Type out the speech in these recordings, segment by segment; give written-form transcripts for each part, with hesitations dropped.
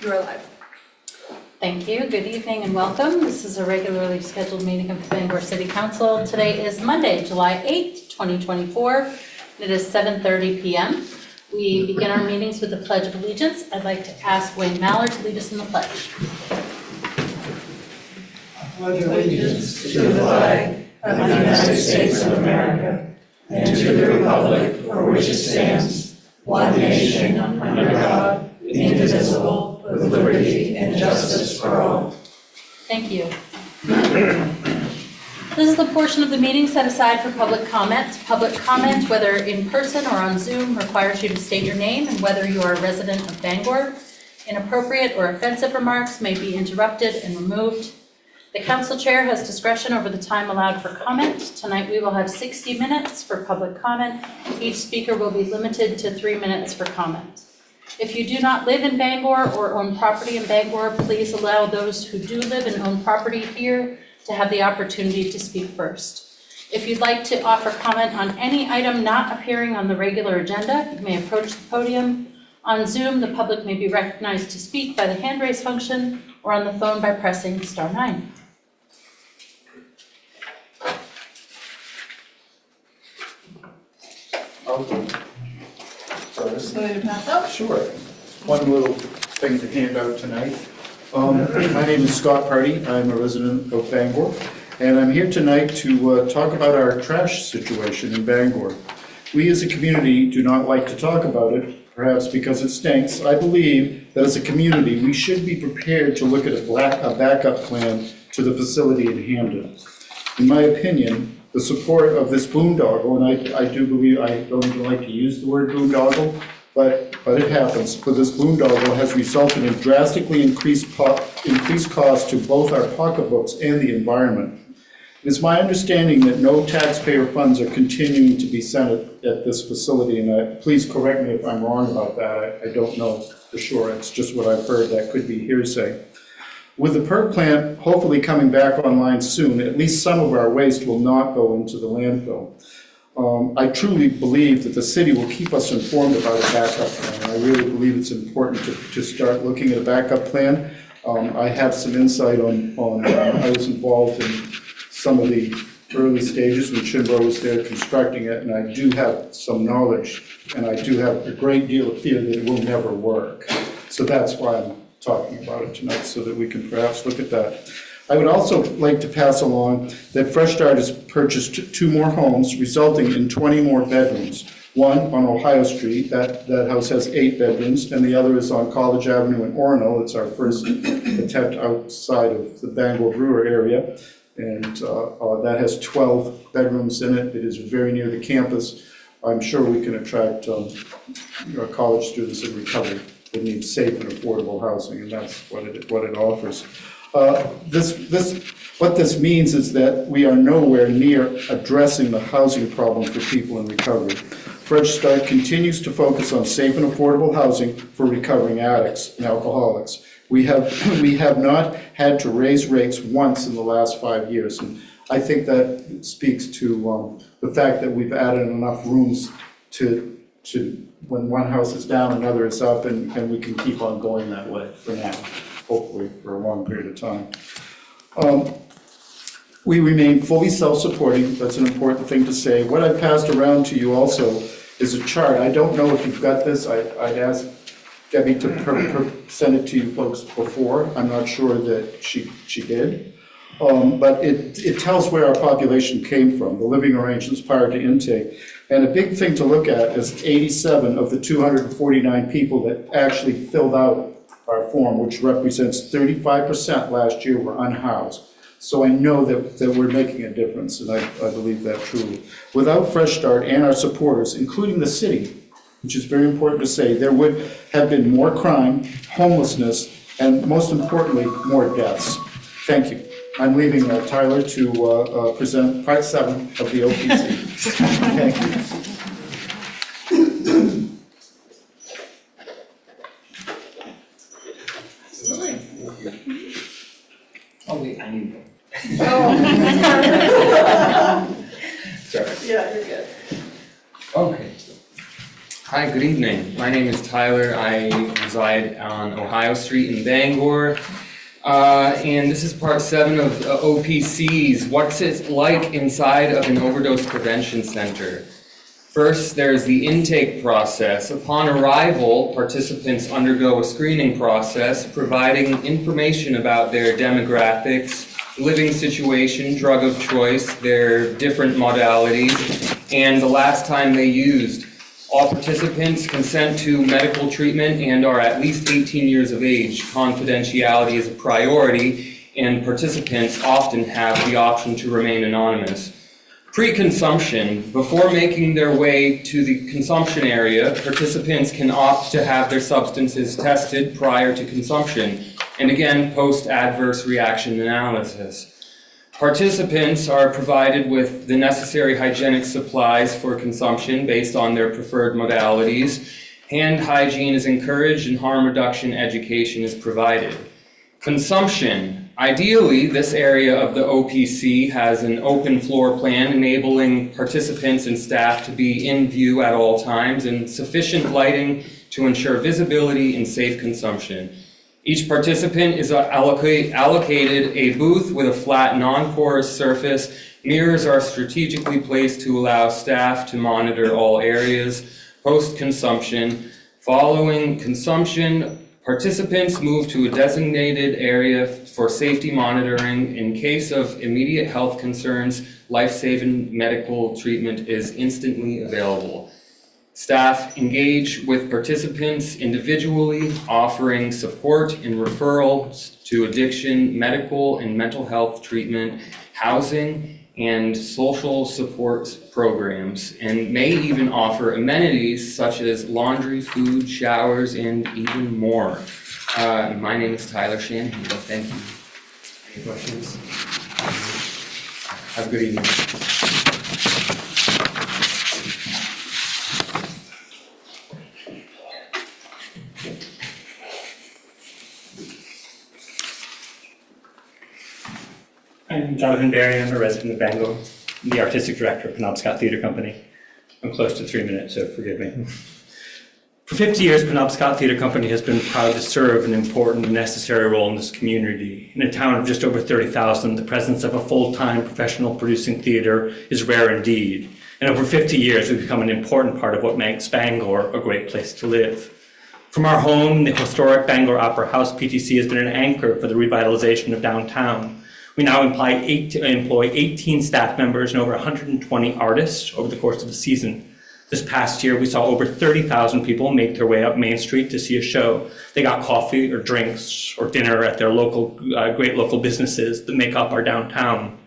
You're live. Thank you. Good evening and welcome. This is a regularly scheduled meeting of the Bangor City Council. Today is Monday, July 8th, 2024. It is 7:30 p.m. We begin our meetings with the Pledge of Allegiance. I'd like to ask Wayne Mallard to lead us in the pledge. Pledge allegiance to the flag of the United States of America and to the republic for which it stands, one nation under God, indivisible, with liberty and justice for all. Thank you. This is the portion of the meeting set aside for public comment. Public comment, whether in person or on Zoom, requires you to state your name and whether you are a resident of Bangor. Inappropriate or offensive remarks may be interrupted and removed. The council chair has discretion over the time allowed for comment. Tonight we will have 60 minutes for public comment. Each speaker will be limited to 3 minutes for comment. If you do not live in Bangor or own property in Bangor, please allow those who do live and own property here to have the opportunity to speak first. If you'd like to offer comment on any item not appearing on the regular agenda, you may approach the podium. On Zoom, the public may be recognized to speak by the hand raise function or on the phone by pressing *9. Okay. So you pass out? Sure. One little thing to hand out tonight. My name is Scott Hardy. I'm a resident of Bangor, and I'm here tonight to talk about our trash situation in Bangor. We as a community do not like to talk about it, perhaps because it stinks. I believe that as a community, we should be prepared to look at a backup plan to the facility in Hamden. In my opinion, the support of this boondoggle, and I do believe, I don't even like to use the word boondoggle, but it happens, for this boondoggle has resulted in drastically increased costs to both our pocketbooks and the environment. It is my understanding that no taxpayer funds are continuing to be sent at this facility, and please correct me if I'm wrong about that. I don't know for sure. It's just what I've heard. That could be hearsay. With the PERC plant hopefully coming back online soon, at least some of our waste will not go into the landfill. I truly believe that the city will keep us informed about a backup plan. I really believe it's important to start looking at a backup plan. I have some insight on I was involved in some of the early stages when Shinbro was there constructing it, and I do have some knowledge, and I do have a great deal of fear that it will never work. So that's why I'm talking about it tonight, so that we can perhaps look at that. I would also like to pass along that Fresh Start has purchased 2 more homes, resulting in 20 more bedrooms. One on Ohio Street, that house has 8 bedrooms, and the other is on College Avenue in Orono. It's our first attempt outside of the Bangor Brewer area, and that has 12 bedrooms in it. It is very near the campus. I'm sure we can attract college students in recovery. They need safe and affordable housing, and that's what it offers. What this means is that we are nowhere near addressing the housing problem for people in recovery. Fresh Start continues to focus on safe and affordable housing for recovering addicts and alcoholics. We have not had to raise rates once in the last 5 years, and I think that speaks to the fact that we've added enough rooms to when one house is down, another is up, and we can keep on going that way for now, hopefully for a long period of time. We remain fully self-supporting. That's an important thing to say. What I passed around to you also is a chart. I don't know if you've got this. I'd asked Debbie to send it to you folks before. I'm not sure that she did. But it tells where our population came from, the living arrangements prior to intake. And a big thing to look at is 87 of the 249 people that actually filled out our form, which represents 35% last year, were unhoused. So I know that we're making a difference, and I believe that truly. Without Fresh Start and our supporters, including the city, which is very important to say, there would have been more crime, homelessness, and most importantly, more deaths. Thank you. I'm leaving Tyler to present Part 7 of the OPC. Thank you. Oh, wait, I need one. Oh. Sorry. Yeah, you're good. Okay. Hi, Hi, good evening. My name is Tyler. I reside on Ohio Street in Bangor. And this is part 7 of OPCs. What's it like inside of an overdose prevention center? First, there's the intake process. Upon arrival, participants undergo a screening process providing information about their demographics, living situation, drug of choice, their different modalities, and the last time they used. All participants consent to medical treatment and are at least 18 years of age. Confidentiality is a priority, and participants often have the option to remain anonymous. Pre-consumption. Before making their way to the consumption area, participants can opt to have their substances tested prior to consumption, and again, post-adverse reaction analysis. Participants are provided with the necessary hygienic supplies for consumption based on their preferred modalities. Hand hygiene is encouraged and harm reduction education is provided. Consumption. Ideally, this area of the OPC has an open floor plan enabling participants and staff to be in view at all times and sufficient lighting to ensure visibility and safe consumption. Each participant is allocated a booth with a flat, non-porous surface. Mirrors are strategically placed to allow staff to monitor all areas. Post-consumption. Following consumption, participants move to a designated area for safety monitoring. In case of immediate health concerns, life-saving medical treatment is instantly available. Staff engage with participants individually, offering support and referrals to addiction, medical and mental health treatment, housing, and social support programs, and may even offer amenities such as laundry, food, showers, and even more. My name is Tyler Shan. Thank you. Any questions? Have a good evening. I'm Jonathan Barry. I'm a resident of Bangor. I'm the artistic director of Penobscot Theatre Company. I'm close to 3 minutes, so forgive me. For 50 years, Penobscot Theatre Company has been proud to serve an important and necessary role in this community. In a town of just over 30,000, the presence of a full-time professional producing theatre is rare indeed. And over 50 years, we've become an important part of what makes Bangor a great place to live. From our home, the historic Bangor Opera House, PTC has been an anchor for the revitalization of downtown. We now employ 18 staff members and over 120 artists over the course of the season. This past year, we saw over 30,000 people make their way up Main Street to see a show. They got coffee or drinks or dinner at their local, great local businesses that make up our downtown.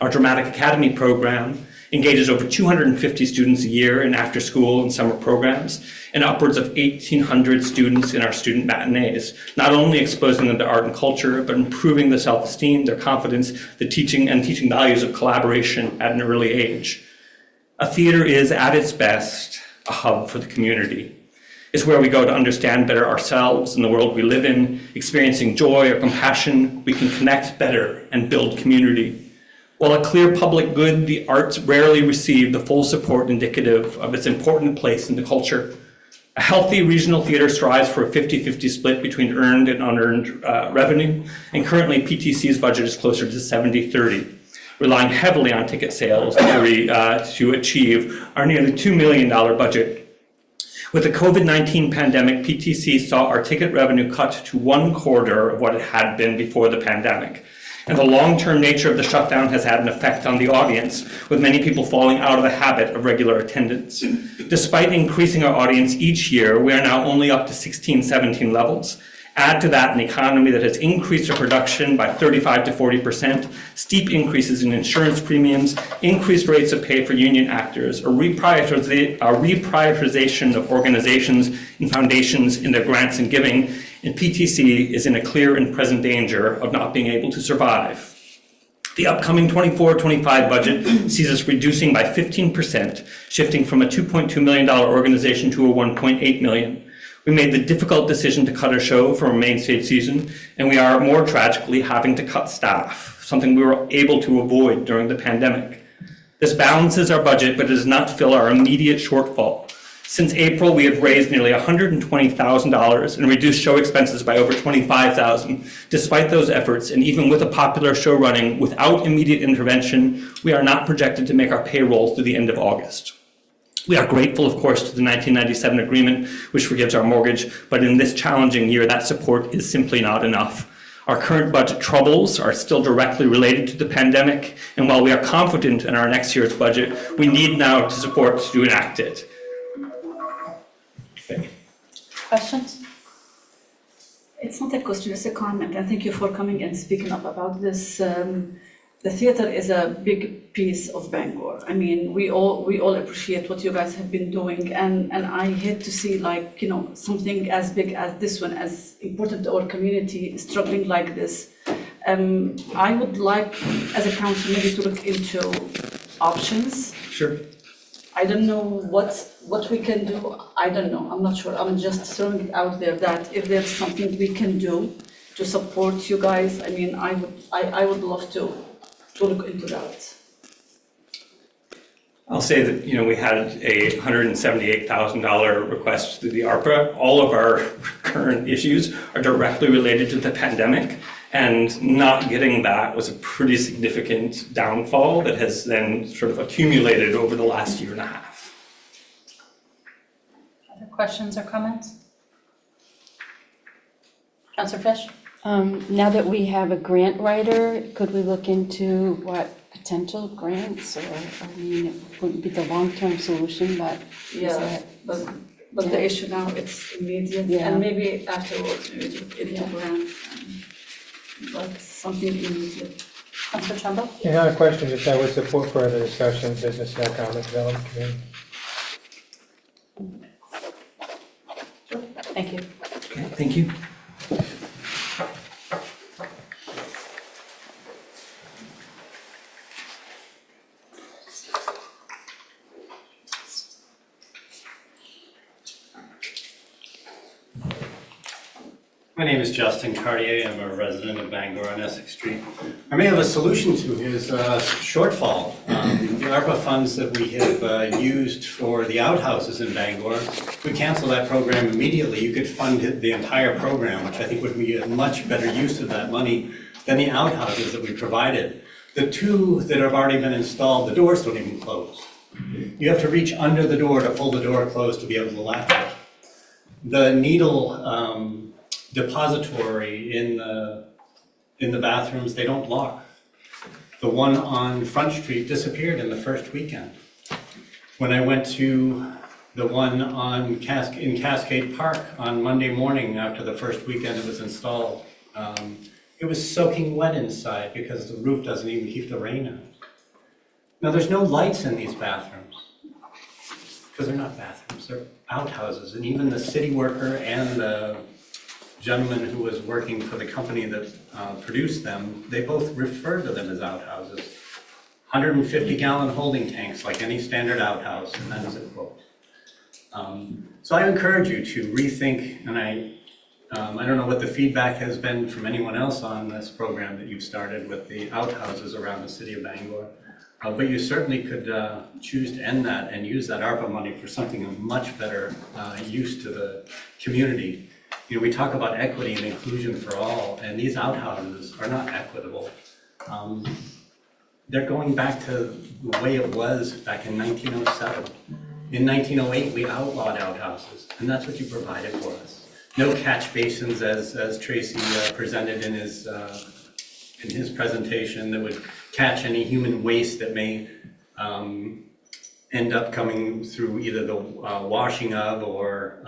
Our Dramatic Academy program engages over 250 students a year in after-school and summer programs, and upwards of 1,800 students in our student matinees, not only exposing them to art and culture, but improving their self-esteem, their confidence, the teaching values of collaboration at an early age. A theater is, at its best, a hub for the community. It's where we go to understand better ourselves and the world we live in. Experiencing joy or compassion, we can connect better and build community. While a clear public good, the arts rarely receive the full support indicative of its important place in the culture. A healthy regional theater strives for a 50-50 split between earned and unearned revenue, and currently PTC's budget is closer to 70-30, relying heavily on ticket sales to achieve our nearly $2 million budget. With the COVID-19 pandemic, PTC saw our ticket revenue cut to 1/4 of what it had been before the pandemic. And the long-term nature of the shutdown has had an effect on the audience, with many people falling out of the habit of regular attendance. Despite increasing our audience each year, we are now only up to 16-17 levels. Add to that an economy that has increased our production by 35 to 40%, steep increases in insurance premiums, increased rates of pay for union actors, a reprioritization of organizations and foundations in their grants and giving, and PTC is in a clear and present danger of not being able to survive. The upcoming 24-25 budget sees us reducing by 15%, shifting from a $2.2 million organization to a $1.8 million. We made the difficult decision to cut a show for a main stage season, and we are more tragically having to cut staff, something we were able to avoid during the pandemic. This balances our budget, but it does not fill our immediate shortfall. Since April, we have raised nearly $120,000 and reduced show expenses by over $25,000. Despite those efforts, and even with a popular show running without immediate intervention, we are not projected to make our payroll through the end of August. We are grateful, of course, to the 1997 agreement, which forgives our mortgage, but in this challenging year, that support is simply not enough. Our current budget troubles are still directly related to the pandemic, and while we are confident in our next year's budget, we need now to support to enact it. Questions? It's not a question, it's a comment, and thank you for coming and speaking up about this. The theater is a big piece of Bangor. I mean, we all appreciate what you guys have been doing, and I hate to see, like, you know, something as big as this one, as important to our community, struggling like this. I would like, as a council, maybe to look into options. Sure. I don't know what we can do. I don't know. I'm not sure. I'm just throwing it out there that if there's something we can do to support you guys, I mean, I would love to look into that. I'll say that, you know, we had a $178,000 request through the ARPA. All of our current issues are directly related to the pandemic, and not getting that was a pretty significant downfall that has then sort of accumulated over the last year and a half. Other questions or comments? Councillor Fish? Now that we have a grant writer, could we look into what potential grants, or, I mean, it wouldn't be the long-term solution, but is Yeah, that, but the issue now, it's immediate, Yeah. and maybe afterwards, maybe look into grant, but something immediate. Councillor Trumbull? Any other questions, if I would support further discussion, business and economic development committee. Thank you. Okay, thank you. My name is Justin Cardier. I'm a resident of Bangor on Essex Street. I may have a solution to his shortfall. The ARPA funds that we have used for the outhouses in Bangor, if we cancel that program immediately, you could fund the entire program, which I think would be a much better use of that money than the outhouses that we provided. The two that have already been installed, the doors don't even close. You have to reach under the door to pull the door closed to be able to latch it. The needle depository in the bathrooms, they don't lock. The one on Front Street disappeared in the first weekend. When I went to the one in Cascade Park on Monday morning after the first weekend it was installed, it was soaking wet inside because the roof doesn't even keep the rain out. Now, there's no lights in these bathrooms because they're not bathrooms, they're outhouses. And even the city worker and the gentleman who was working for the company that produced them, they both refer to them as outhouses. 150-gallon holding tanks like any standard outhouse, and that is a quote. So I encourage you to rethink, and I don't know what the feedback has been from anyone else on this program that you've started with the outhouses around the city of Bangor, but you certainly could choose to end that and use that ARPA money for something of much better use to the community. You know, we talk about equity and inclusion for all, and these outhouses are not equitable. They're going back to the way it was back in 1907. In 1908, we outlawed outhouses, and that's what you provided for us. No catch basins, as Tracy presented in his presentation, that would catch any human waste that may end up coming through either the washing of or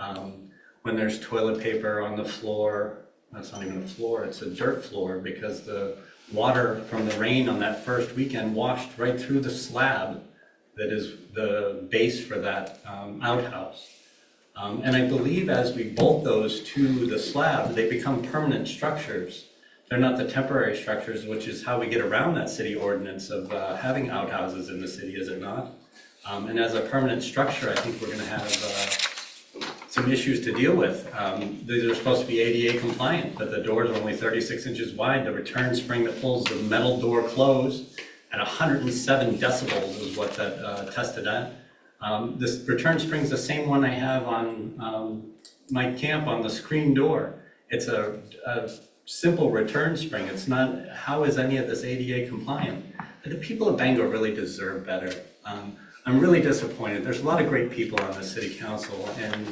when there's toilet paper on the floor. That's not even a floor, it's a dirt floor, because the water from the rain on that first weekend washed right through the slab that is the base for that outhouse. And I believe as we bolt those to the slab, they become permanent structures. They're not the temporary structures, which is how we get around that city ordinance of having outhouses in the city, is it not? And as a permanent structure, I think we're going to have some issues to deal with. These are supposed to be ADA compliant, but the doors are only 36 inches wide. The return spring that pulls the metal door closed at 107 decibels is what that tested at. This return spring's the same one I have on my camp on the screen door. It's a simple return spring. It's not, how is any of this ADA compliant? But the people of Bangor really deserve better. I'm really disappointed. There's a lot of great people on the city council, and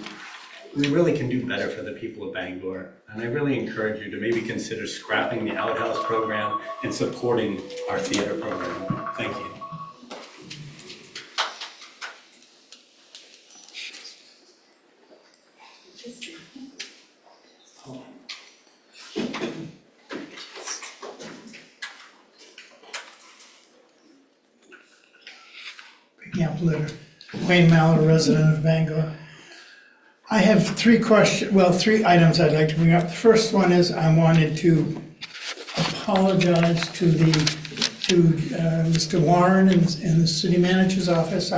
we really can do better for the people of Bangor. And I really encourage you to maybe consider scrapping the outhouse program and supporting our theater program. Thank you. Picking up litter. Wayne Mallor, resident of Bangor. I have three items I'd like to bring up. The first one is I wanted to apologize to Mr. Warren in the city manager's office.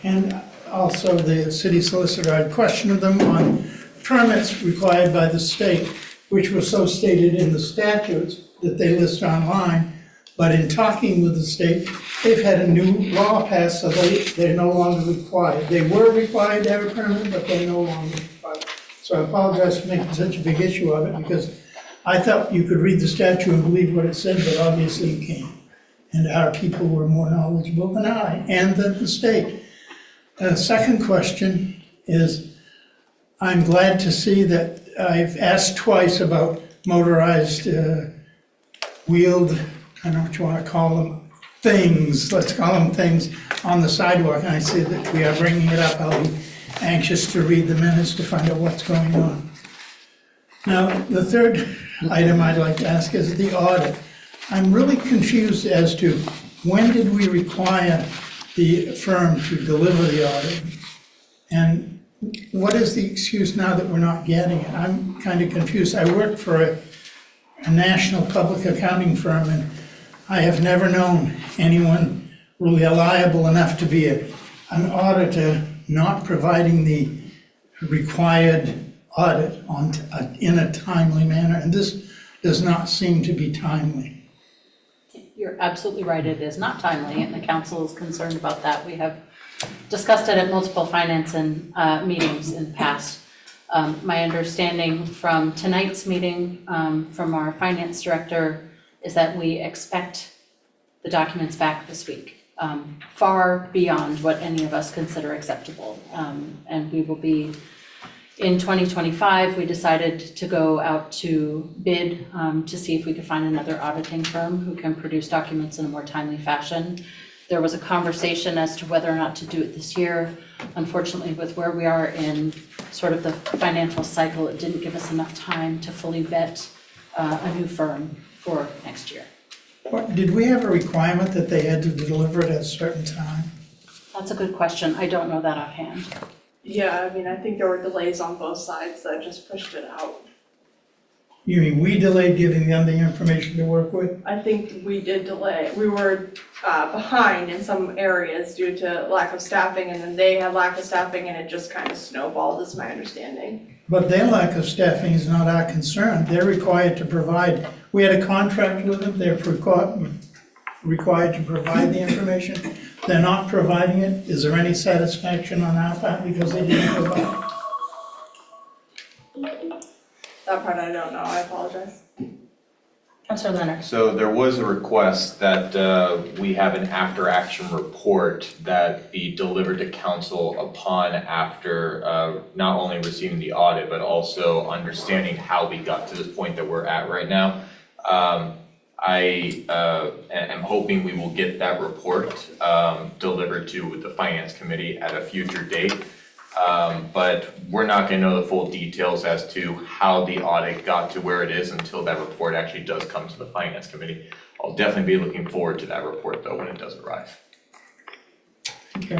And also the city solicitor. I'd questioned them on permits required by the state, which were so stated in the statutes that they list online. But in talking with the state, they've had a new law passed, so they're no longer required. They were required to have a permit, but they're no longer required. So I apologize for making such a big issue of it, because I thought you could read the statute and believe what it said, but obviously you can't. And our people were more knowledgeable than I, and than the state. Second question is, I'm glad to see that I've asked twice about motorized wheeled, I don't know what you want to call them, things, let's call them things, on the sidewalk, and I see that we are bringing it up. I'll be anxious to read the minutes to find out what's going on. Now, the third item I'd like to ask is the audit. I'm really confused as to when did we require the firm to deliver the audit? And what is the excuse now that we're not getting it? I'm kind of confused. I work for a national public accounting firm, and I have never known anyone reliable enough to be an auditor not providing the required audit in a timely manner, and this does not seem to be timely. You're absolutely right, it is not timely, and the council is concerned about that. We have discussed it at multiple finance and meetings in the past. My understanding from tonight's meeting from our finance director is that we expect the documents back this week, far beyond what any of us consider acceptable. And we will be, in 2025, we decided to go out to bid to see if we could find another auditing firm who can produce documents in a more timely fashion. There was a conversation as to whether or not to do it this year. Unfortunately, with where we are in sort of the financial cycle, it didn't give us enough time to fully vet a new firm for next year. Did we have a requirement that they had to deliver it at a certain time? That's a good question. I don't know that offhand. Yeah, I mean, I think there were delays on both sides that just pushed it out. You mean we delayed giving them the information to work with? I think we did delay. We were behind in some areas due to lack of staffing, and then they had lack of staffing, and it just kind of snowballed, is my understanding. But their lack of staffing is not our concern. They're required to provide, we had a contract with them, they're required to provide the information. They're not providing it. Is there any satisfaction on our part because they didn't provide? That part I don't know, I apologize. Councilor Leonard. So there was a request that we have an after-action report that be delivered to council upon after not only receiving the audit, but also understanding how we got to this point that we're at right now. I am hoping we will get that report delivered to the Finance Committee at a future date. But we're not going to know the full details as to how the audit got to where it is until that report actually does come to the Finance Committee. I'll definitely be looking forward to that report though when it does arrive. Okay.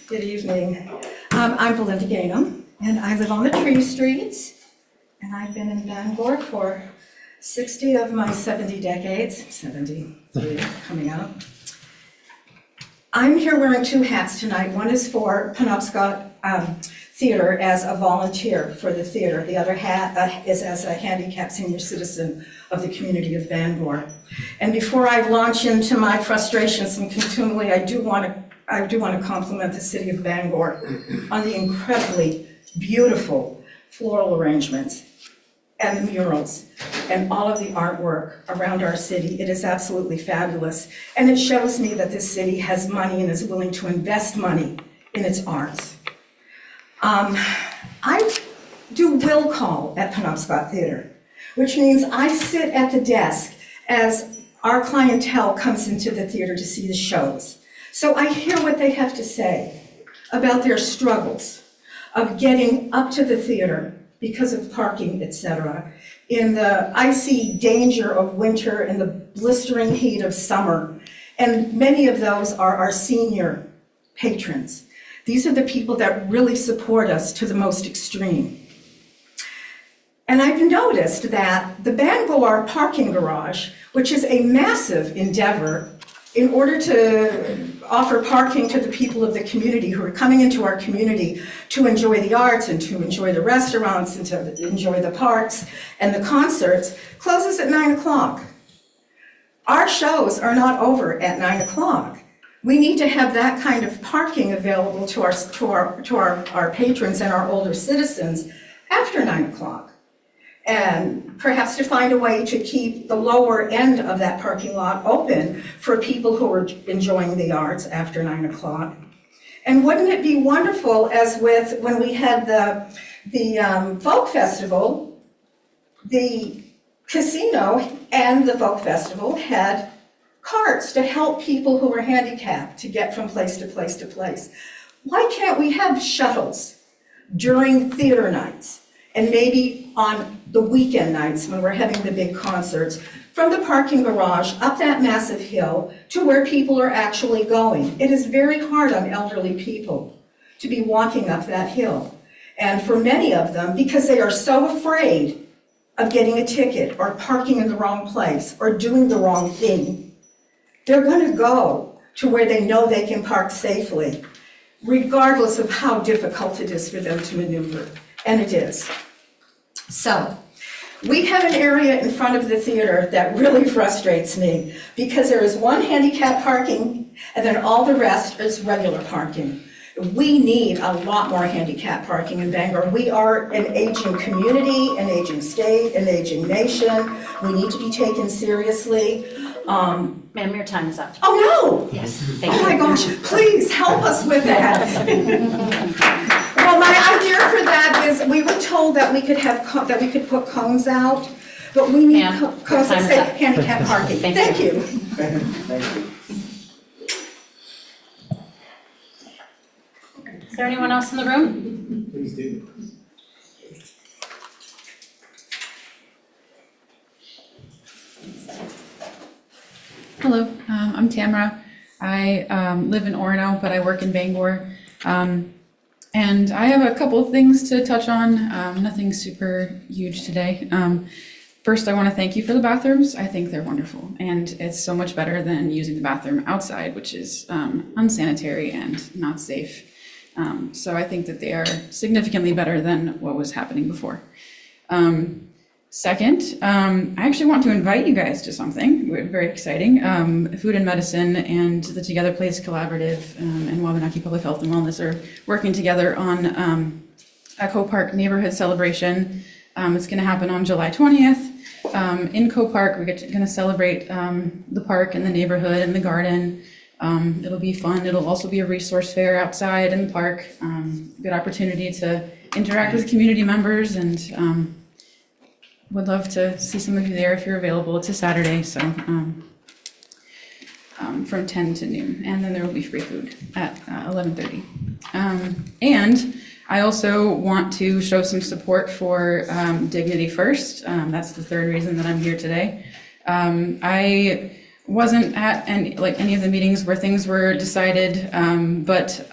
Good evening. I'm Valinda G, and I live on the Tree Street, and I've been in Bangor for 60 of my 70 decades, 73 coming up. I'm here wearing two hats tonight. One is for Penobscot Theater as a volunteer for the theater. The other hat is as a handicapped senior citizen of the community of Bangor. And before I launch into my frustrations and contumely, I do want to compliment the city of Bangor on the incredibly beautiful floral arrangements and the murals and all of the artwork around our city. It is absolutely fabulous. And it shows me that this city has money and is willing to invest money in its arts. I do will call at Penobscot Theater, which means I sit at the desk as our clientele comes into the theater to see the shows. So I hear what they have to say about their struggles of getting up to the theater because of parking, etc., in the icy danger of winter and the blistering heat of summer. And many of those are our senior patrons. These are the people that really support us to the most extreme. And I've noticed that the Bangor parking garage, which is a massive endeavor in order to offer parking to the people of the community who are coming into our community to enjoy the arts and to enjoy the restaurants and to enjoy the parks and the concerts, closes at 9 o'clock. Our shows are not over at 9 o'clock. We need to have that kind of parking available to our patrons and our older citizens after 9 o'clock. And perhaps to find a way to keep the lower end of that parking lot open for people who are enjoying the arts after 9 o'clock. And wouldn't it be wonderful, as with when we had the folk festival, the casino and the folk festival had carts to help people who were handicapped to get from place to place to place. Why can't we have shuttles during theater nights and maybe on the weekend nights when we're having the big concerts from the parking garage up that massive hill to where people are actually going? It is very hard on elderly people to be walking up that hill. And for many of them, because they are so afraid of getting a ticket or parking in the wrong place or doing the wrong thing, they're going to go to where they know they can park safely, regardless of how difficult it is for them to maneuver. And it is. So, we have an area in front of the theater that really frustrates me because there is one handicap parking and then all the rest is regular parking. We need a lot more handicap parking in Bangor. We are an aging community, an aging state, an aging nation. We need to be taken seriously. Ma'am, your time is up. Oh, no! Yes, thank Oh you. my gosh, please help us with that. Well, my idea for that is we were told that we could put cones out, but we need Ma'am, cones that your time say is up. handicap parking. Thank you. Thank you. Is there anyone else in the room? Please do. Hello, I'm Tamara. I live in Orono, but I work in Bangor. And I have a couple of things to touch on, nothing super huge today. First, I want to thank you for the bathrooms. I think they're wonderful, and it's so much better than using the bathroom outside, which is unsanitary and not safe. So I think that they are significantly better than what was happening before. Second, I actually want to invite you guys to something very exciting. Food and Medicine and the Together Place Collaborative and Wabanaki Public Health and Wellness are working together on Echo Park neighborhood celebration. It's going to happen on July 20th. In Co Park, we're going to celebrate the park and the neighborhood and the garden. It'll be fun. It'll also be a resource fair outside in the park. Good opportunity to interact with community members, and would love to see some of you there if you're available. It's a Saturday, so from 10 to noon. And then there will be free food at 11:30. And I also want to show some support for Dignity First. That's the third reason that I'm here today. I wasn't at any of the meetings where things were decided, but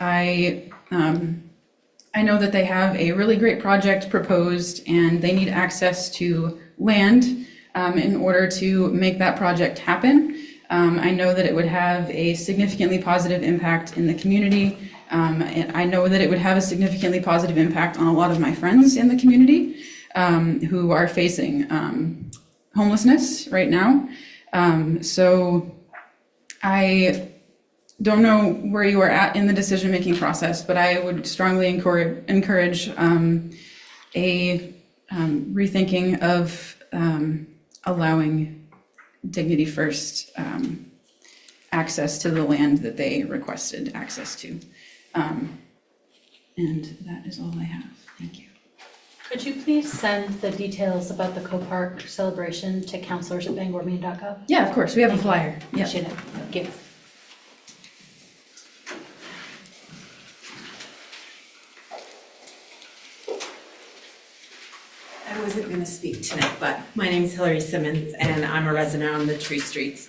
I know that they have a really great project proposed, and they need access to land in order to make that project happen. I know that it would have a significantly positive impact in the community. And I know that it would have a significantly positive impact on a lot of my friends in the community who are facing homelessness right now. So I don't know where you are at in the decision-making process, but I would strongly encourage a rethinking of allowing Dignity First access to the land that they requested access to. And that is all I have. Thank you. Could you please send the details about the Co-Park celebration to counselors@bangormaine.gov? Yeah, of course. We have a flyer. Yeah. Appreciate it. Thank you. I wasn't going to speak tonight, but my name is Hillary Simmons, and I'm a resident on the Tree Streets.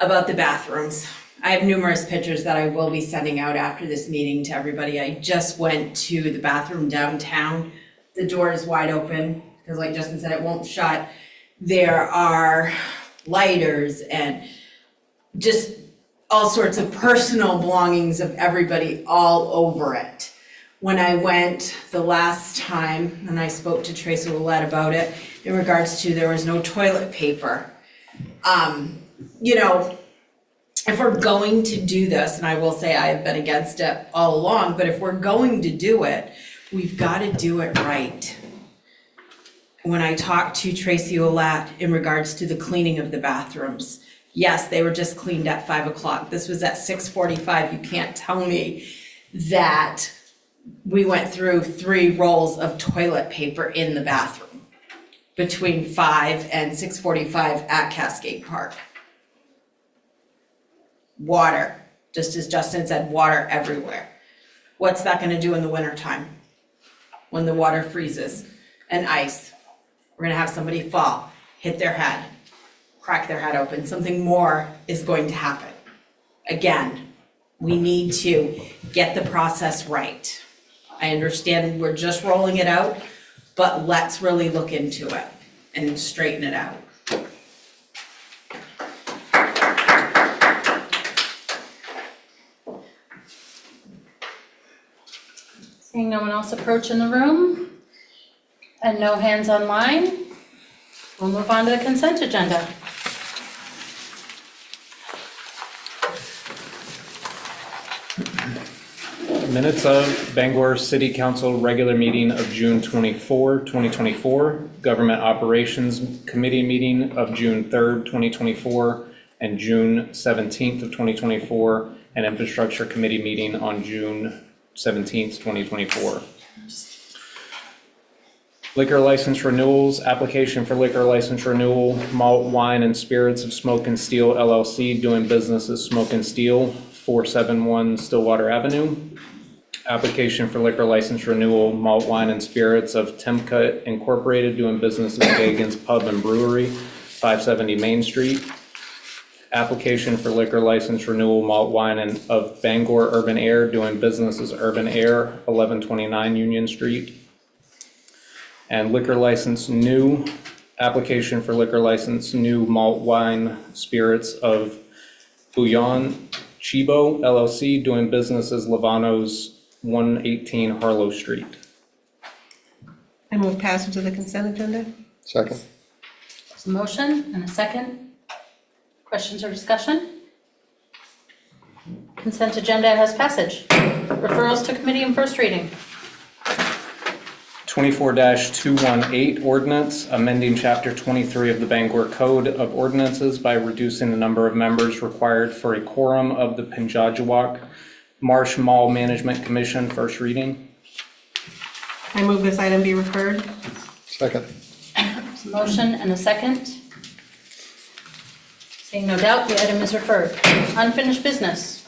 About the bathrooms, I have numerous pictures that I will be sending out after this meeting to everybody. I just went to the bathroom downtown. The door is wide open, because like Justin said, it won't shut. There are lighters and just all sorts of personal belongings of everybody all over it. When I went the last time, and I spoke to Tracy Willette about it, in regards to there was no toilet paper. You know, if we're going to do this, and I will say I have been against it all along, but if we're going to do it, we've got to do it right. When I talked to Tracy Willette in regards to the cleaning of the bathrooms, yes, they were just cleaned at 5 o'clock. This was at 6:45. You can't tell me that we went through 3 rolls of toilet paper in the bathroom between 5 and 6:45 at Cascade Park. Water, just as Justin said, water everywhere. What's that gonna do in the wintertime? When the water freezes and ice, we're gonna have somebody fall, hit their head, crack their head open, something more is going to happen. Again, we need to get the process right. I understand we're just rolling it out, but let's really look into it and straighten it out. Seeing no one else approach in the room and no hands online, we'll move on to the consent agenda. Minutes of Bangor City Council regular meeting of June 24, 2024, Government Operations Committee meeting of June 3rd, 2024, and June 17th of 2024, and Infrastructure Committee meeting on June 17th, 2024. Liquor license renewals, application for liquor license renewal, Malt, Wine, and Spirits of Smoke and Steel LLC, doing business as Smoke and Steel, 471 Stillwater Avenue. Application for liquor license renewal, Malt, Wine, and Spirits of Timka Incorporated, doing business as Gagan's Pub and Brewery, 570 Main Street. Application for liquor license renewal, Malt, Wine, and of Bangor Urban Air, doing business as Urban Air, 1129 Union Street. And liquor license new, application for liquor license new Malt, Wine, Spirits of Bouillon Chibo LLC, doing business as Lovano's, 118 Harlow Street. I move passage of the consent agenda. Second. There's a motion and a second. Questions or discussion? Consent agenda has passage. Referrals to committee and first reading. 24-218 ordinance, amending chapter 23 of the Bangor Code of Ordinances by reducing the number of members required for a quorum of the Pinjajawak Marsh Mall Management Commission, first reading. I move this item be referred. Second. There's a motion and a second. Seeing no doubt, the item is referred. Unfinished business.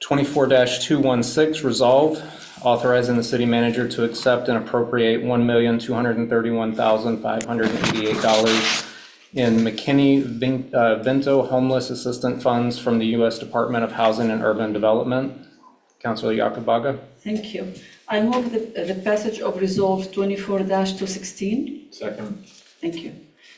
24-216 resolve, authorizing the city manager to accept and appropriate $1,231,588 in McKinney-Vento homeless assistant funds from the U.S. Department of Housing and Urban Development. Councilor Yakubaga. Thank you. I move the passage of Resolve 24-216. Second. Thank you.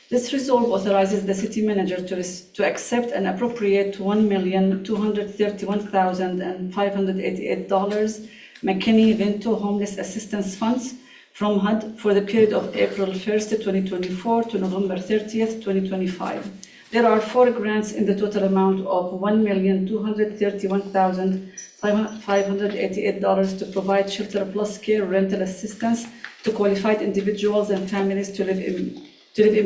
This resolve authorizes the city manager to accept and appropriate $1,231,588 McKinney-Vento Homeless Assistance Funds from HUD for the period of April 1st, 2024 to November 30th, 2025. There are 4 grants in the total amount of $1,231,588 to provide shelter plus care rental assistance to qualified individuals and families to live in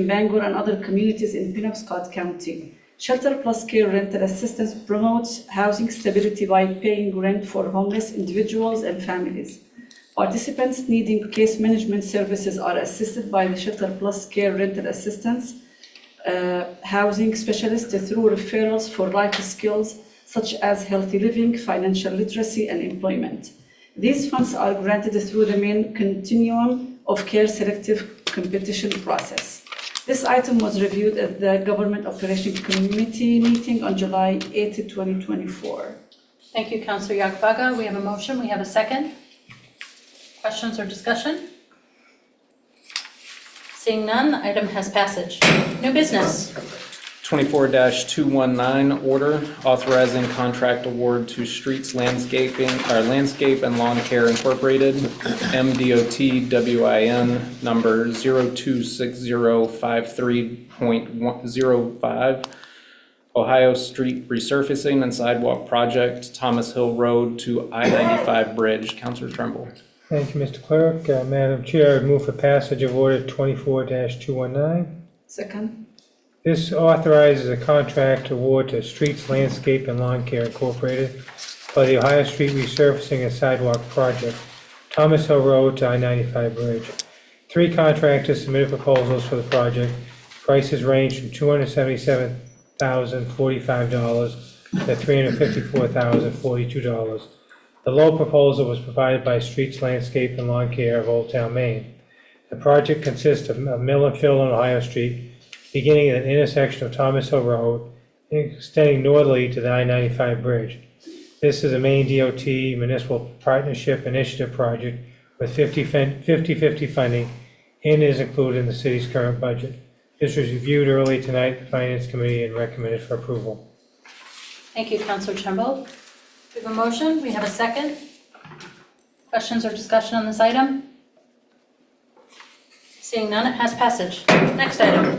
Bangor and other communities in Penobscot County. Shelter plus care rental assistance promotes housing stability by paying rent for homeless individuals and families. Participants needing case management services are assisted by the Shelter plus care rental assistance housing specialist through referrals for life skills such as healthy living, financial literacy, and employment. These funds are granted through the main continuum of care selective competition process. This item was reviewed at the Government Operations Committee meeting on July 8, 2024. Thank you, Councillor Yakbaga. We have a motion. We have a second. Questions or discussion? Seeing none, the item has passage. New business. 24-219, order authorizing contract award to Streets Landscape and Lawn Care Incorporated, MDOT WIN number 026053.05, Ohio Street Resurfacing and Sidewalk Project, Thomas Hill Road to I-95 Bridge. Councilor Trumbull. Thank you, Mr. Clerk. Madam Chair, I move for passage of order 24-219. Second. This authorizes a contract award to Streets Landscape and Lawn Care Incorporated for the Ohio Street Resurfacing and Sidewalk Project, Thomas Hill Road to I-95 Bridge. 3 contractors submitted proposals for the project. Prices range from $277,045 to $354,042. The low proposal was provided by Streets Landscape and Lawn Care of Old Town, Maine. The project consists of a mill and fill on Ohio Street, beginning at an intersection of Thomas Hill Road and extending northerly to the I-95 bridge. This is a Maine DOT Municipal Partnership Initiative project with 50-50 funding and is included in the city's current budget. This was reviewed early tonight at the Finance Committee and recommended for approval. Thank you, Councilor Trumbull. We have a motion. We have a second. Questions or discussion on this item? Seeing none, it has passage. Next item.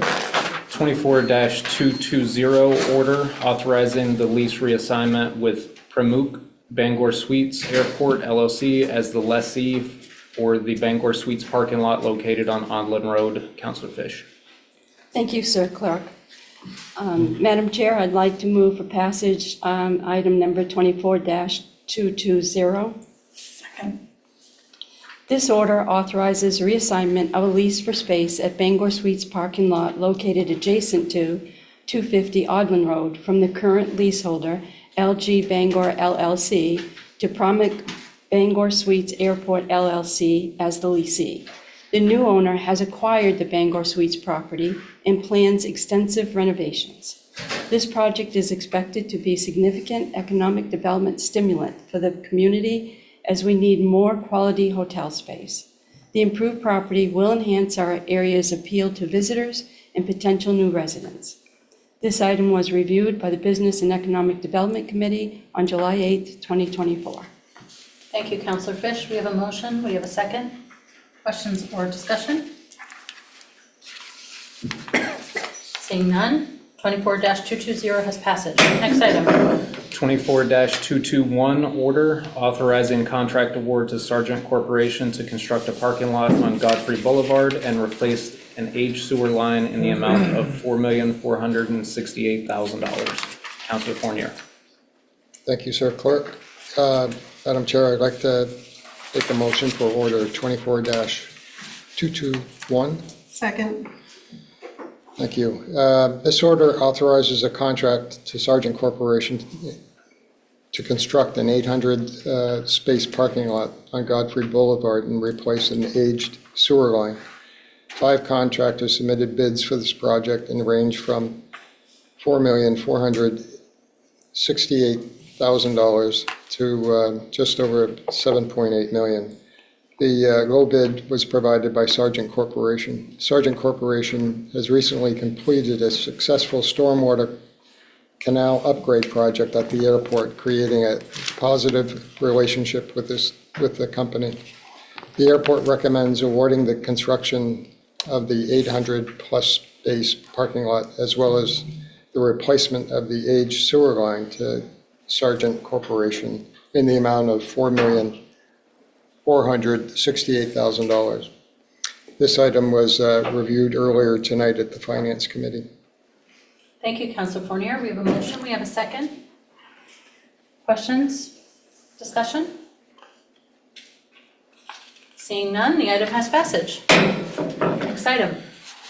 24-220, order authorizing the lease reassignment with Pramuk Bangor Suites Airport LLC as the lessee for the Bangor Suites parking lot located on Onland Road. Councilor Fish. Thank you, Sir Clerk. Madam Chair, I'd like to move for passage item number 24-220. Second. This order authorizes reassignment of a lease for space at Bangor Suites parking lot located adjacent to 250 Odland Road from the current leaseholder, LG Bangor LLC, to Pramuk Bangor Suites Airport LLC as the lessee. The new owner has acquired the Bangor Suites property and plans extensive renovations. This project is expected to be significant economic development stimulant for the community as we need more quality hotel space. The improved property will enhance our area's appeal to visitors and potential new residents. This item was reviewed by the Business and Economic Development Committee on July 8, 2024. Thank you, Councilor Fish. We have a motion. We have a second. Questions or discussion? Seeing none, 24-220 has passage. Next item. 24-221, order authorizing contract award to Sargent Corporation to construct a parking lot on Godfrey Boulevard and replace an aged sewer line in the amount of $4,468,000. Councilor Fournier. Thank you, Sir Clerk. Madam Chair, I'd like to make a motion for order 24-221. Second. Thank you. This order authorizes a contract to Sargent Corporation to construct an 800 space parking lot on Godfrey Boulevard and replace an aged sewer line. 5 contractors submitted bids for this project and range from $4,468,000 to just over $7.8 million. The low bid was provided by Sargent Corporation. Sargent Corporation has recently completed a successful stormwater canal upgrade project at the airport, creating a positive relationship with the company. The airport recommends awarding the construction of the 800-plus space parking lot, as well as the replacement of the aged sewer line to Sargent Corporation in the amount of $4,468,000. This item was reviewed earlier tonight at the Finance Committee. Thank you, Councilor Fournier. We have a motion. We have a second. Questions? Discussion? Seeing none, the item has passage. Next item.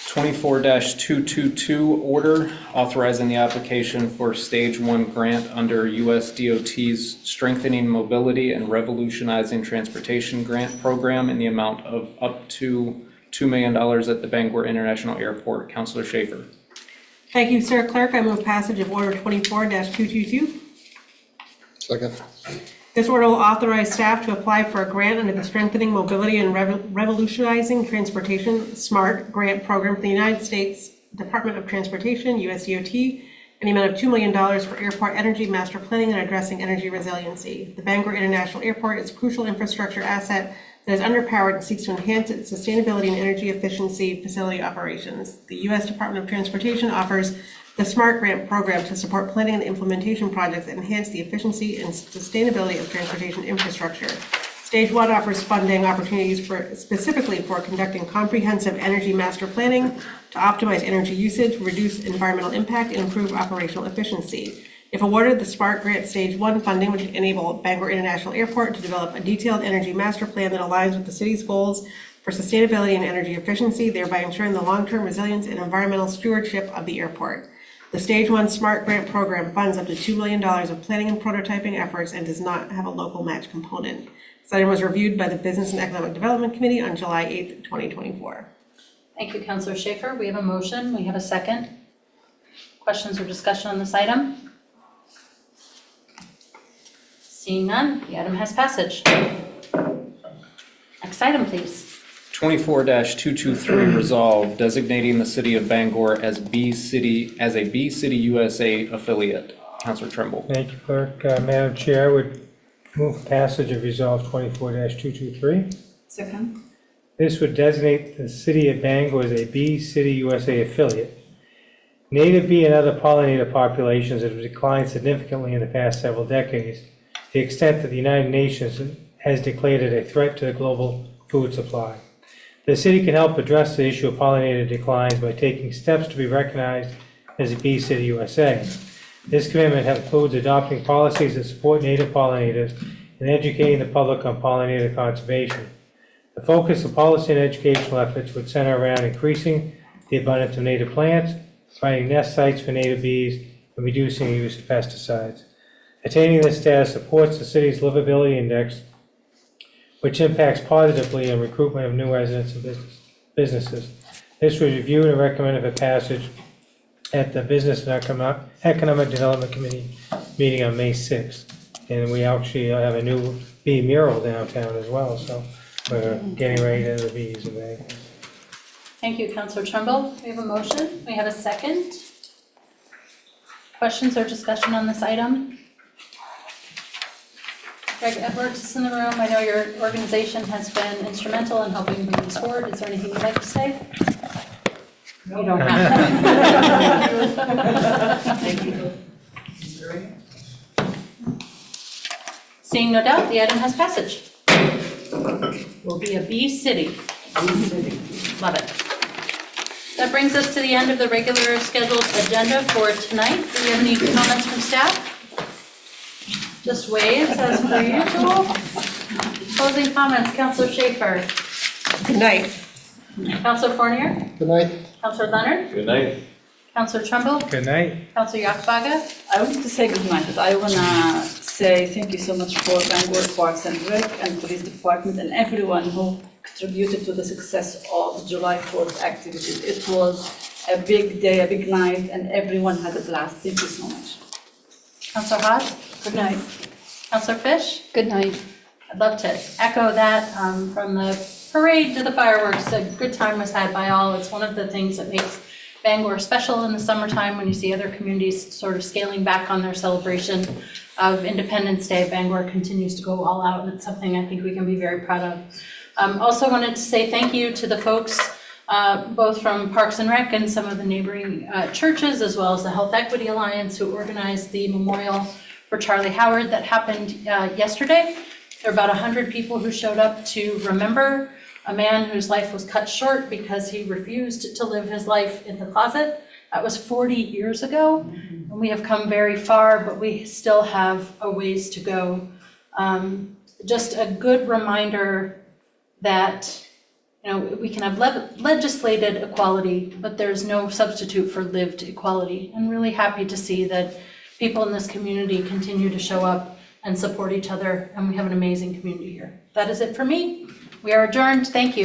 24-222 order authorizing the application for Stage 1 grant under US DOT's Strengthening Mobility and Revolutionizing Transportation Grant Program in the amount of up to $2 million at the Bangor International Airport. Councilor Schaefer. Thank you, Sir Clerk. I move passage of Order 24-222. Second. This order will authorize staff to apply for a grant under the Strengthening Mobility and Revolutionizing Transportation SMART grant program for the United States Department of Transportation, USDOT, in the amount of $2 million for airport energy master planning and addressing energy resiliency. The Bangor International Airport is a crucial infrastructure asset that is underpowered and seeks to enhance its sustainability and energy efficiency facility operations. The U.S. Department of Transportation offers the SMART grant program to support planning and implementation projects that enhance the efficiency and sustainability of transportation infrastructure. Stage 1 offers funding opportunities specifically for conducting comprehensive energy master planning to optimize energy usage, reduce environmental impact, and improve operational efficiency. If awarded, the SMART grant Stage 1 funding would enable Bangor International Airport to develop a detailed energy master plan that aligns with the city's goals for sustainability and energy efficiency, thereby ensuring the long-term resilience and environmental stewardship of the airport. The Stage 1 SMART grant program funds up to $2 million of planning and prototyping efforts and does not have a local match component. This item was reviewed by the Business and Economic Development Committee on July 8th, 2024. Thank you, Councilor Schaefer. We have a motion. We have a second. Questions or discussion on this item? Seeing none, the item has passage. Next item, please. 24-223 resolve designating the city of Bangor as a B City USA affiliate. Councilor Trimble. Thank you, Clerk. Madam Chair, I would move passage of Resolve 24-223. Second. This would designate the city of Bangor as a B City USA affiliate. Native bee and other pollinator populations have declined significantly in the past several decades, to the extent that the United Nations has declared it a threat to the global food supply. The city can help address the issue of pollinator declines by taking steps to be recognized as a Bee City USA. This commitment includes adopting policies that support native pollinators and educating the public on pollinator conservation. The focus of policy and educational efforts would center around increasing the abundance of native plants, finding nest sites for native bees, and reducing the use of pesticides. Attaining this status supports the city's livability index, which impacts positively on recruitment of new residents and businesses. This was reviewed and recommended for passage at the Business and Economic Development Committee meeting on May 6th. And we actually have a new bee mural downtown as well, so we're getting ready to the bees today. Thank you, Councilor Trimble. We have a motion. We have a second. Questions or discussion on this item? Greg Edwards is in the room. I know your organization has been instrumental in helping move this forward. Is there anything you'd like to say? You don't have to. Thank you. Seeing no doubt, the item has passage. Will be a Bee City. Love it. That brings us to the end of the regular scheduled agenda for tonight. Do we have any comments from staff? Just waves as per usual. Closing comments, Councilor Schaefer. Good night. Councilor Fournier. Good night. Councilor Leonard. Good night. Councilor Trumbull. Good night. Councilor Yakbaga. I want to say good night, but I want to say thank you so much for Bangor Parks and Rec and Police Department and everyone who contributed to the success of July 4th activities. It was a big day, a big night, and everyone had a blast. Thank you so much. Councilor Haas. Good night. Councilor Fish. Good night. I'd love to echo that from the parade to the fireworks. A good time was had by all. It's one of the things that makes Bangor special in the summertime when you see other communities sort of scaling back on their celebration of Independence Day. Bangor continues to go all out, and it's something I think we can be very proud of. Also wanted to say thank you to the folks both from Parks and Rec and some of the neighboring churches, as well as the Health Equity Alliance, who organized the memorial for Charlie Howard that happened yesterday. There were about 100 people who showed up to remember a man whose life was cut short because he refused to live his life in the closet. That was 40 years ago, and we have come very far, but we still have a ways to go. Just a good reminder that we can have legislated equality, but there's no substitute for lived equality. I'm really happy to see that people in this community continue to show up and support each other, and we have an amazing community here. That is it for me. We are adjourned. Thank you.